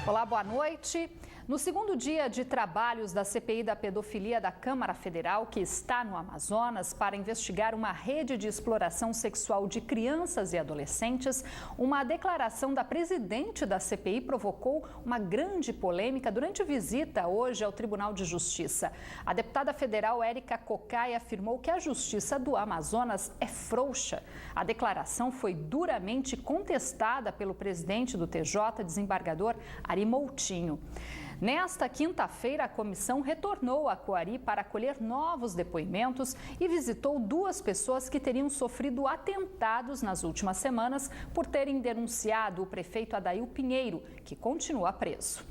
Olá, boa noite. No segundo dia de trabalhos da CPI da pedofilia da Câmara Federal, que está no Amazonas para investigar uma rede de exploração sexual de crianças e adolescentes, uma declaração da presidente da CPI provocou uma grande polêmica durante visita hoje ao Tribunal de Justiça. A deputada federal Érica Cocai afirmou que a Justiça do Amazonas é frouxa. A declaração foi duramente contestada pelo presidente do TJ, desembargador Ari Moutinho. Nesta quinta-feira, a comissão retornou a Coari para acolher novos depoimentos e visitou duas pessoas que teriam sofrido atentados nas últimas semanas por terem denunciado o prefeito Adail Pinheiro, que continua preso.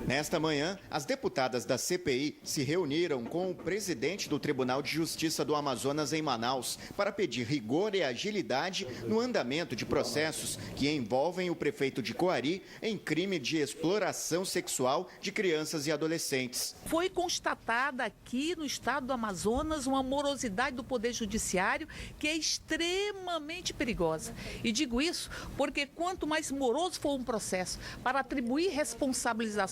Nesta manhã, as deputadas da CPI se reuniram com o presidente do Tribunal de Justiça do Amazonas em Manaus para pedir rigor e agilidade no andamento de processos que envolvem o prefeito de Coari em crime de exploração sexual de crianças e adolescentes. Foi constatada aqui no estado do Amazonas uma morosidade do Poder Judiciário que é extremamente perigosa. E digo isso porque quanto mais moroso for um processo para atribuir responsabilizações,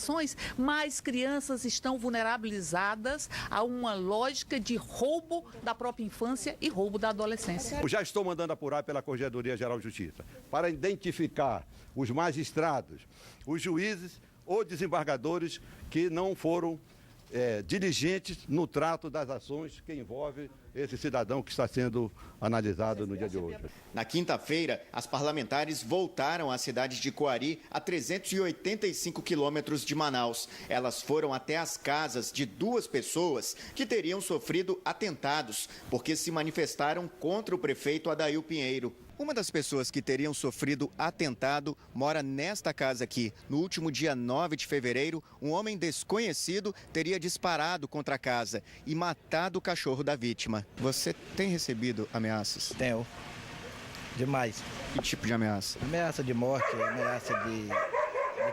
mais crianças estão vulnerabilizadas a uma lógica de roubo da própria infância e roubo da adolescência. Eu já estou mandando apurar pela Corregedoria Geral de Justiça para identificar os magistrados, os juízes ou desembargadores que não foram diligentes no trato das ações que envolvem esse cidadão que está sendo analisado no dia de hoje. Na quinta-feira, as parlamentares voltaram à cidade de Coari, a 385 quilômetros de Manaus. Elas foram até as casas de duas pessoas que teriam sofrido atentados, porque se manifestaram contra o prefeito Adail Pinheiro. Uma das pessoas que teriam sofrido atentado mora nesta casa aqui. No último dia 9 de fevereiro, um homem desconhecido teria disparado contra a casa e matado o cachorro da vítima. Você tem recebido ameaças? Tenho. Demais. Que tipo de ameaça? Ameaça de morte, ameaça de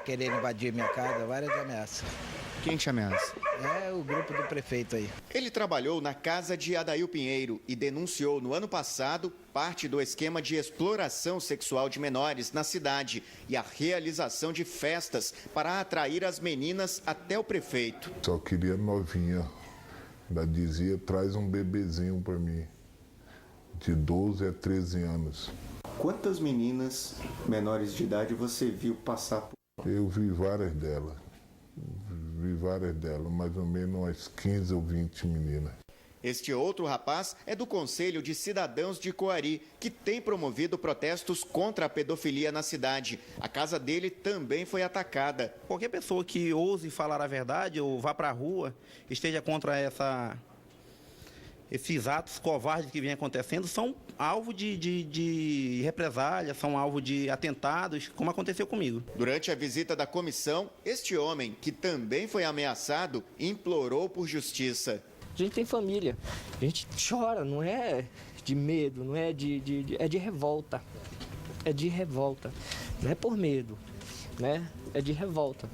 querer invadir minha casa, várias ameaças. Quem te ameaça? É o grupo do prefeito aí. Ele trabalhou na casa de Adail Pinheiro e denunciou no ano passado parte do esquema de exploração sexual de menores na cidade e a realização de festas para atrair as meninas até o prefeito. Só queria novinha. Ainda dizia, traz um bebezinho para mim, de 12 a 13 anos. Quantas meninas menores de idade você viu passar por... Eu vi várias delas. Mais ou menos umas 15 ou 20 meninas. Este outro rapaz é do Conselho de Cidadãos de Coari, que tem promovido protestos contra a pedofilia na cidade. A casa dele também foi atacada. Qualquer pessoa que ouse falar a verdade ou vá para a rua, esteja contra esses atos covardes que vêm acontecendo, são alvo de represália, são alvo de atentados, como aconteceu comigo. Durante a visita da comissão, este homem, que também foi ameaçado, implorou por justiça. A gente tem família, a gente chora, não é de medo, não é é de revolta. É de revolta, não é por medo, né? É de revolta.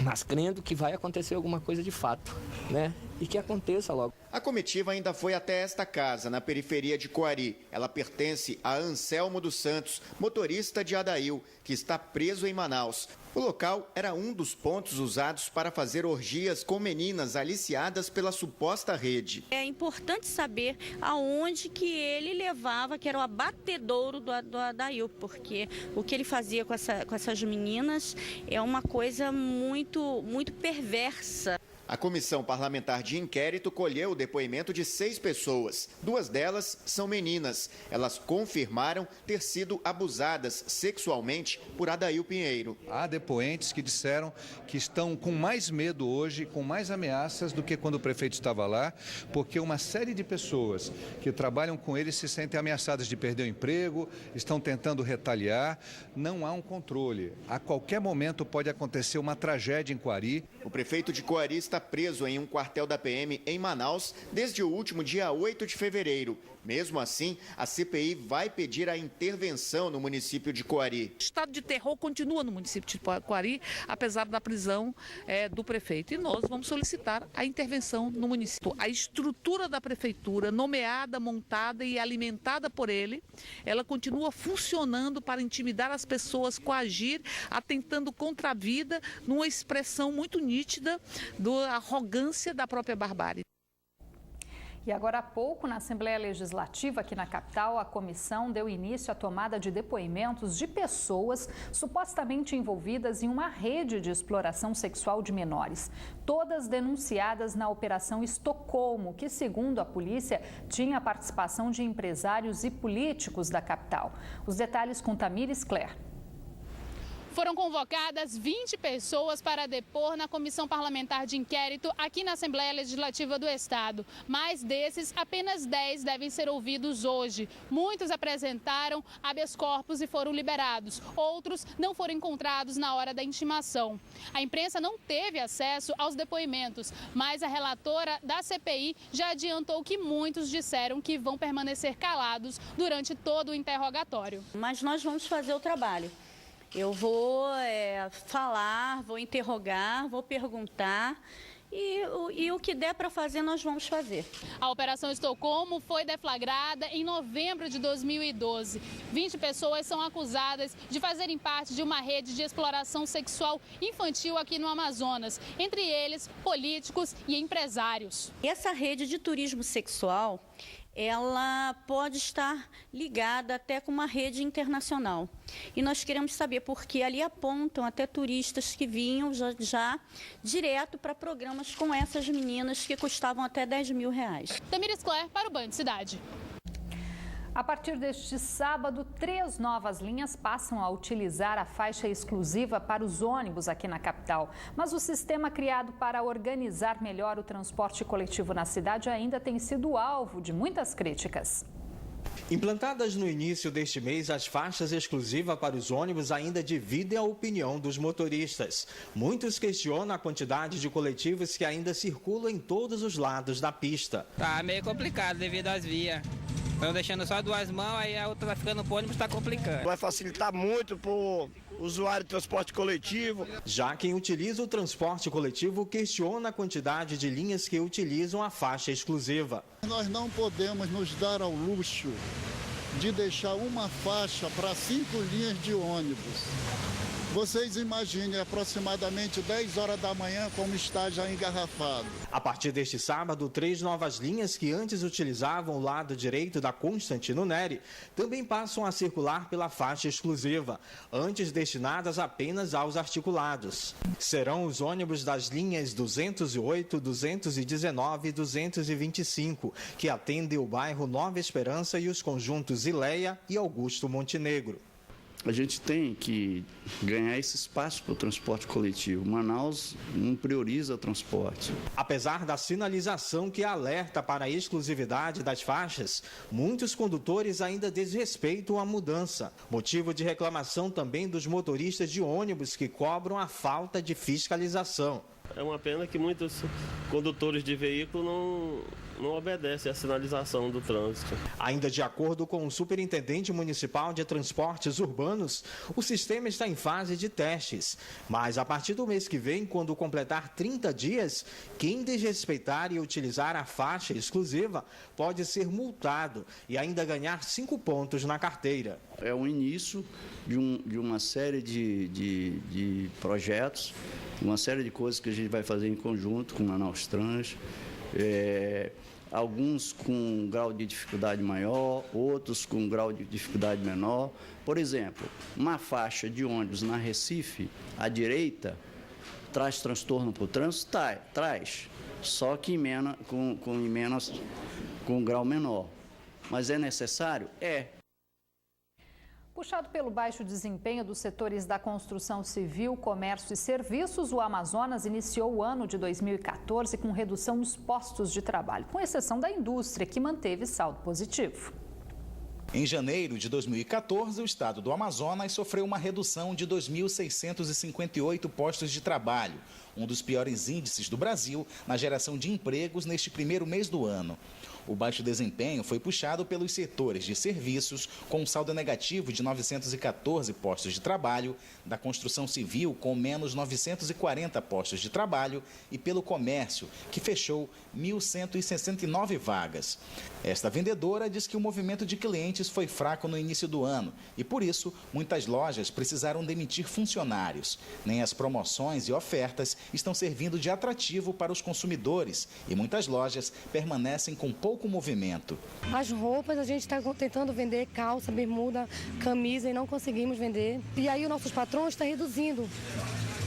Mas crendo que vai acontecer alguma coisa de fato, né? E que aconteça logo. A comitiva ainda foi até esta casa, na periferia de Coari. Ela pertence a Anselmo dos Santos, motorista de Adail, que está preso em Manaus. O local era um dos pontos usados para fazer orgias com meninas aliciadas pela suposta rede. É importante saber aonde que ele levava, que era o abatedouro do Adail, porque o que ele fazia com essas meninas é uma coisa muito perversa. A comissão parlamentar de inquérito colheu o depoimento de 6 pessoas. 2 delas são meninas. Elas confirmaram ter sido abusadas sexualmente por Adail Pinheiro. Há depoentes que disseram que estão com mais medo hoje, com mais ameaças do que quando o prefeito estava lá, porque uma série de pessoas que trabalham com ele se sentem ameaçadas de perder o emprego, estão tentando retaliar. Não há um controle. A qualquer momento pode acontecer uma tragédia em Coari. O prefeito de Coari está está preso em um quartel da PM em Manaus desde o último dia 8 de fevereiro. Mesmo assim, a CPI vai pedir a intervenção no município de Coari. O estado de terror continua no município de Coari, apesar da prisão do prefeito. E nós vamos solicitar a intervenção no município. A estrutura da prefeitura, nomeada, montada e alimentada por ele, ela continua funcionando para intimidar as pessoas, coagir, atentando contra a vida, numa expressão muito nítida da arrogância da própria barbárie. E agora há pouco, na Assembleia Legislativa aqui na capital, a comissão deu início à tomada de depoimentos de pessoas supostamente envolvidas em uma rede de exploração sexual de menores. Todas denunciadas na Operação Estocolmo, que, segundo a polícia, tinha a participação de empresários e políticos da capital. Os detalhes com Tamires Claire. Foram convocadas 20 pessoas para depor na Comissão Parlamentar de Inquérito aqui na Assembleia Legislativa do Estado. Mas desses, apenas 10 devem ser ouvidos hoje. Muitos apresentaram habeas corpus e foram liberados. Outros não foram encontrados na hora da intimação. A imprensa não teve acesso aos depoimentos, mas a relatora da CPI já adiantou que muitos disseram que vão permanecer calados durante todo o interrogatório. Mas nós vamos fazer o trabalho. Eu vou falar, vou interrogar, vou perguntar e o que der para fazer nós vamos fazer. A Operação Estocolmo foi deflagrada em novembro de 2012. 20 pessoas são acusadas de fazerem parte de uma rede de exploração sexual infantil aqui no Amazonas, entre eles políticos e empresários. Essa rede de turismo sexual, ela pode estar ligada até com uma rede internacional. E nós queremos saber, porque ali apontam até turistas que vinham já direto para programas com essas meninas que custavam até R$10 mil. Tamires Claire para o Band Cidade. A partir deste sábado, 3 novas linhas passam a utilizar a faixa exclusiva para os ônibus aqui na capital. Mas o sistema criado para organizar melhor o transporte coletivo na cidade ainda tem sido alvo de muitas críticas. Implantadas no início deste mês, as faixas exclusivas para os ônibus ainda dividem a opinião dos motoristas. Muitos questionam a quantidade de coletivos que ainda circulam em todos os lados da pista. Tá meio complicado devido às vias. Estão deixando só 2 mãos, aí a outra vai ficando pro ônibus, está complicando. Vai facilitar muito para o usuário de transporte coletivo. Já quem utiliza o transporte coletivo questiona a quantidade de linhas que utilizam a faixa exclusiva. Nós não podemos nos dar ao luxo de deixar uma faixa para 5 linhas de ônibus. Vocês imaginem aproximadamente 10 horas da manhã como está já engarrafado. A partir deste sábado, 3 novas linhas que antes utilizavam o lado direito da Constantino Neri também passam a circular pela faixa exclusiva, antes destinadas apenas aos articulados. Serão os ônibus das linhas 208, 219 e 225, que atendem o bairro Nova Esperança e os conjuntos Ileia e Augusto Montenegro. A gente tem que ganhar esse espaço para o transporte coletivo. Manaus não prioriza o transporte. Apesar da sinalização que alerta para a exclusividade das faixas, muitos condutores ainda desrespeitam a mudança. Motivo de reclamação também dos motoristas de ônibus que cobram a falta de fiscalização. É uma pena que muitos condutores de veículo não obedecem à sinalização do trânsito. Ainda de acordo com o Superintendente Municipal de Transportes Urbanos, o sistema está em fase de testes. Mas a partir do mês que vem, quando completar 30 dias, quem desrespeitar e utilizar a faixa exclusiva pode ser multado e ainda ganhar 5 pontos na carteira. É o início de uma série de projetos, uma série de coisas que a gente vai fazer em conjunto com o Manaus Trans. Alguns com um grau de dificuldade maior, outros com um grau de dificuldade menor. Por exemplo, uma faixa de ônibus na Recife, à direita, traz transtorno para o trânsito? Traz, só que com um grau menor. Mas é necessário? É. Puxado pelo baixo desempenho dos setores da construção civil, comércio e serviços, o Amazonas iniciou o ano de 2014 com redução nos postos de trabalho, com exceção da indústria, que manteve saldo positivo. Em janeiro de 2014, o estado do Amazonas sofreu uma redução de 2.658 postos de trabalho, um dos piores índices do Brasil na geração de empregos neste primeiro mês do ano. O baixo desempenho foi puxado pelos setores de serviços, com um saldo negativo de 914 postos de trabalho, da construção civil, com menos 940 postos de trabalho, e pelo comércio, que fechou 1.169 vagas. Esta vendedora diz que o movimento de clientes foi fraco no início do ano e, por isso, muitas lojas precisaram demitir funcionários. Nem as promoções e ofertas estão servindo de atrativo para os consumidores e muitas lojas permanecem com pouco movimento. As roupas a gente está tentando vender calça, bermuda, camisa e não conseguimos vender. E aí os nossos patrões estão reduzindo.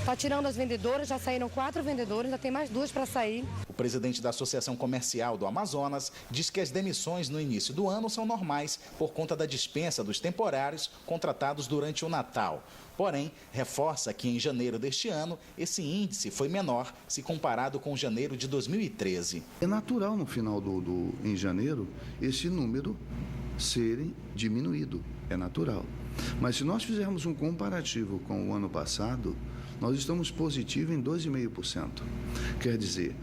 Está tirando as vendedoras, já saíram 4 vendedoras, ainda tem mais 2 para sair. O presidente da Associação Comercial do Amazonas diz que as demissões no início do ano são normais por conta da dispensa dos temporários contratados durante o Natal. Porém, reforça que em janeiro deste ano, esse índice foi menor se comparado com janeiro de 2013. É natural no final em janeiro esse número serem diminuído, é natural. Mas se nós fizermos um comparativo com o ano passado, nós estamos positivos em 2,5%. Quer dizer,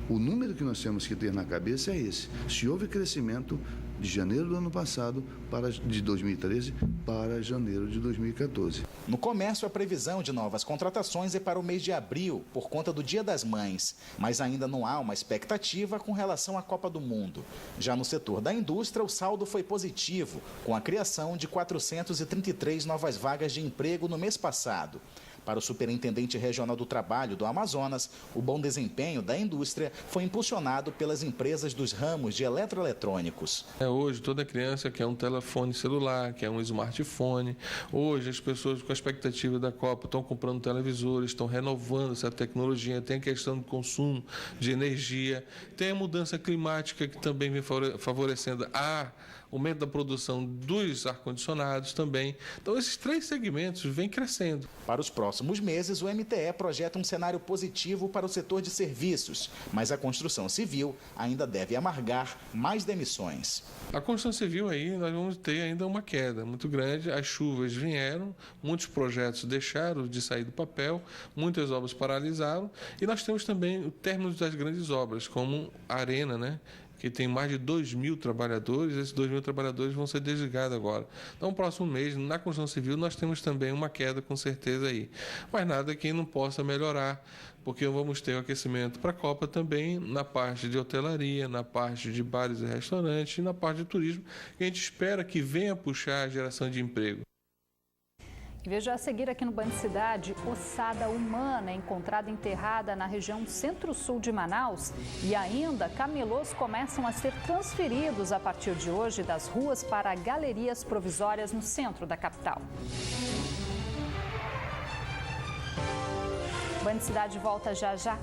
o número que nós temos que ter na cabeça é esse. Se houve crescimento de janeiro do ano passado, de 2013, para janeiro de 2014. No comércio, a previsão de novas contratações é para o mês de abril, por conta do Dia das Mães. Mas ainda não há uma expectativa com relação à Copa do Mundo. Já no setor da indústria, o saldo foi positivo, com a criação de 433 novas vagas de emprego no mês passado. Para o superintendente regional do trabalho do Amazonas, o bom desempenho da indústria foi impulsionado pelas empresas dos ramos de eletroeletrônicos. Hoje, toda criança quer um telefone celular, quer um smartphone. Hoje, as pessoas com a expectativa da Copa estão comprando televisores, estão renovando essa tecnologia. Tem a questão do consumo de energia, tem a mudança climática que também vem favorecendo o aumento da produção dos ar-condicionados também. Então, esses 3 segmentos vêm crescendo. Para os próximos meses, o MTE projeta um cenário positivo para o setor de serviços, mas a construção civil ainda deve amargar mais demissões. A construção civil aí, nós vamos ter ainda uma queda muito grande. As chuvas vieram, muitos projetos deixaram de sair do papel, muitas obras paralisaram e nós temos também o término das grandes obras, como a Arena, né? Que tem mais de 2.000 trabalhadores, esses 2.000 trabalhadores vão ser desligados agora. Então, no próximo mês, na construção civil, nós temos também uma queda, com certeza, aí. Mas nada que não possa melhorar, porque vamos ter o aquecimento para a Copa também na parte de hotelaria, na parte de bares e restaurantes e na parte de turismo, que a gente espera que venha puxar a geração de emprego. E veja a seguir aqui no Band Cidade, ossada humana é encontrada enterrada na região centro-sul de Manaus e ainda camelôs começam a ser transferidos a partir de hoje das ruas para galerias provisórias no centro da capital. Band Cidade volta já já.